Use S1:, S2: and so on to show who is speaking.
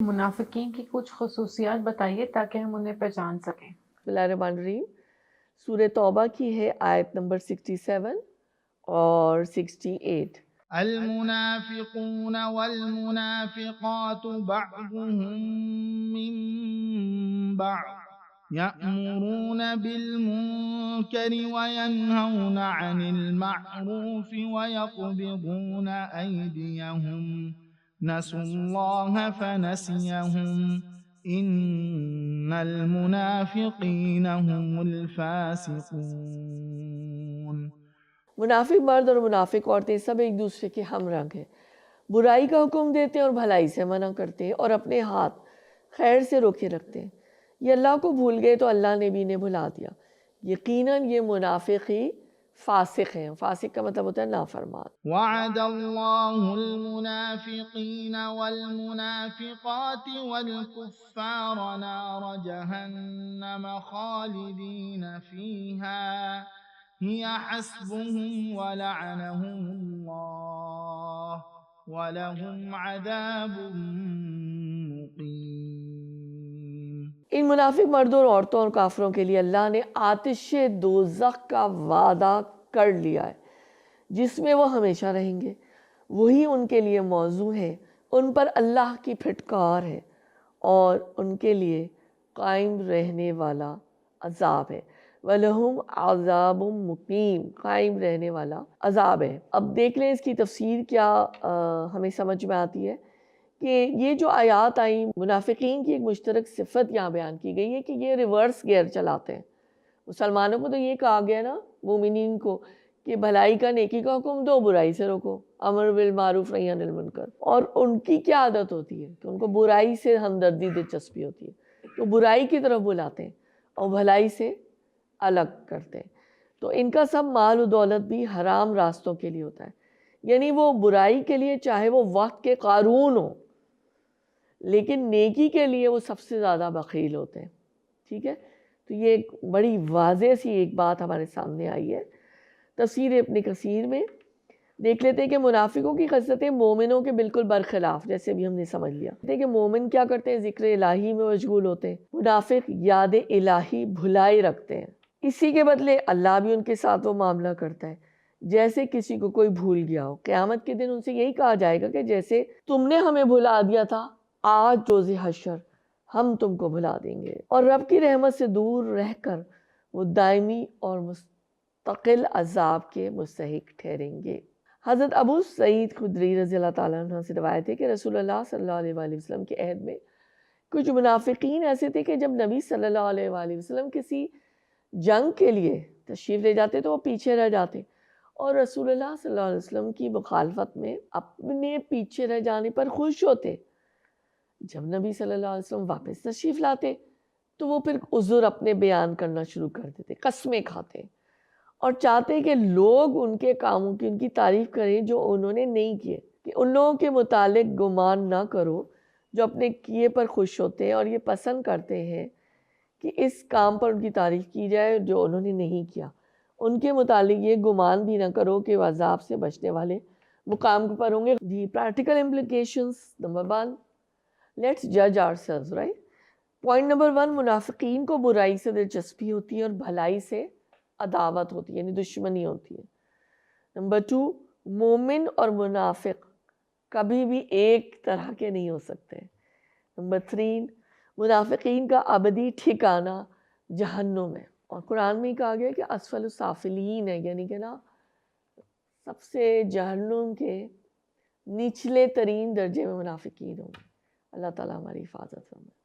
S1: मुनाफिकीन की कुछ खसूसियात बताइए ताकि हम उन्हें पहचान सकें।
S2: बिस्मिल्लाहिर्रहमानिर्रहीम। सूरह तौबा की है आयत नंबर 67 और 68।
S3: المنافقون والمنافقات بعضهم من بعض يأمرون بالمنكر وينهون عن المعروف ويقبضون أيديهم نسوا الله فنسيهم إن المنافقين هم الفاسقون۔
S2: मुनाफिक मर्द और मुनाफिक औरतें सब एक दूसरे के हम रंग हैं। बुराई का हुक्म देते हैं और भलाई से मना करते हैं और अपने हाथ खैर से रोके रखते हैं। ये अल्लाह को भूल गए तो अल्लाह ने भी इन्हें भुला दिया। यकीनन ये मुनाफिक ही फासिक हैं। फासिक का मतलब होता है नाफरमान।
S3: وعد الله المنافقين والمنافقات والكفار نار جهنم خالدين فيها هي حسبهم ولعنهم الله ولهم عذاب مقيم۔
S2: इन मुनाफिक मर्दों और औरतों और काफरों के लिए अल्लाह ने आतिश दोज़ख का वादा कर लिया है जिसमें वो हमेशा रहेंगे। वही उनके लिए मौजू है। उन पर अल्लाह की फिटकार है और उनके लिए कायम रहने वाला अजाब है। वलहुम अज़ाबुम मुकीम, कायम रहने वाला अजाब है। अब देख लें इसकी तफसीर क्या हमें समझ में आती है कि ये जो आयात आई, मुनाफिकीन की एक मुश्तरक सिफत यहाँ बयान की गई है कि ये रिवर्स गियर चलाते हैं। मुसलमानों को तो ये कहा गया ना, मोमिनीन को, कि भलाई का नेकी का हुक्म दो, बुराई से रोको, अमर बिल मारूफ नही अनिल मुनकर। और उनकी क्या आदत होती है कि उनको बुराई से हमदर्दी दिलचस्पी होती है, तो बुराई की तरफ बुलाते हैं और भलाई से अलग करते हैं। तो इनका सब माल और दौलत भी हराम रास्तों के लिए होता है, यानी वो बुराई के लिए चाहे वो वक्त के कारून हो, लेकिन नेकी के लिए वो सबसे ज़्यादा बखील होते हैं। ठीक है, तो ये एक बड़ी वाज़ेह सी एक बात हमारे सामने आई है। तफसीर इब्न कसीर में देख लेते हैं कि मुनाफिकों की खसलतें मोमिनों के बिल्कुल बरखिलाफ, जैसे भी हमने समझ लिया कि मोमिन क्या करते हैं, ज़िक्र इलाही में मशगूल होते हैं। मुनाफिक याद इलाही भुलाए रखते हैं। इसी के बदले अल्लाह भी उनके साथ वो मामला करता है जैसे किसी को कोई भूल गया हो। क़यामत के दिन उनसे यही कहा जाएगा कि जैसे तुमने हमें भुला दिया था, आज रोज़े हशर हम तुमको भुला देंगे। और रब की रहमत से दूर रहकर वो दायमी और मुस्तकिल अजाब के मुस्तहिक ठहरेंगे। हज़रत अबू सईद खुदरी रज़ी अल्लाह ताला अन्हु से रवायत है कि रसूलुल्लाह सल्लल्लाहु अलैहि वसल्लम के अहद में कुछ मुनाफिकीन ऐसे थे कि जब नबी सल्लल्लाहु अलैहि वसल्लम किसी जंग के लिए तशरीफ़ ले जाते तो वो पीछे रह जाते और रसूलुल्लाह सल्लल्लाहु अलैहि वसल्लम की मुखालफत में अपने पीछे रह जाने पर खुश होते। जब नबी सल्लल्लाहु अलैहि वसल्लम वापस तशरीफ़ लाते तो वो फिर उज़्र अपने बयान करना शुरू कर देते, कस्में खाते और चाहते कि लोग उनके कामों की उनकी तारीफ़ करें जो उन्होंने नहीं किए, कि उन लोगों के मुतालिक गुमान ना करो जो अपने किए पर खुश होते हैं और ये पसंद करते हैं कि इस काम पर उनकी तारीफ़ की जाए जो उन्होंने नहीं किया। उनके मुतालिक ये गुमान भी ना करो कि वो अज़ाब से बचने वाले मुकाम पर होंगे। दी प्रैक्टिकल इम्प्लिकेशंस, नंबर 1, लेट्स जज आवरसेल्व्स, राइट। पॉइंट नंबर 1, मुनाफिकीन को बुराई से दिलचस्पी होती है और भलाई से अदावत होती है, यानी दुश्मनी होती है। नंबर 2, मोमिन और मुनाफिक कभी भी एक तरह के नहीं हो सकते। नंबर 3, मुनाफिकीन का अबदी ठिकाना जहन्नुम है और कुरान में कहा गया कि असफल साफिलीन है, यानी कि ना सबसे जहन्नुम के निचले तरीन दर्जे में मुनाफिकीन होंगे। अल्लाह ताला हमारी हिफाजत फरमाए।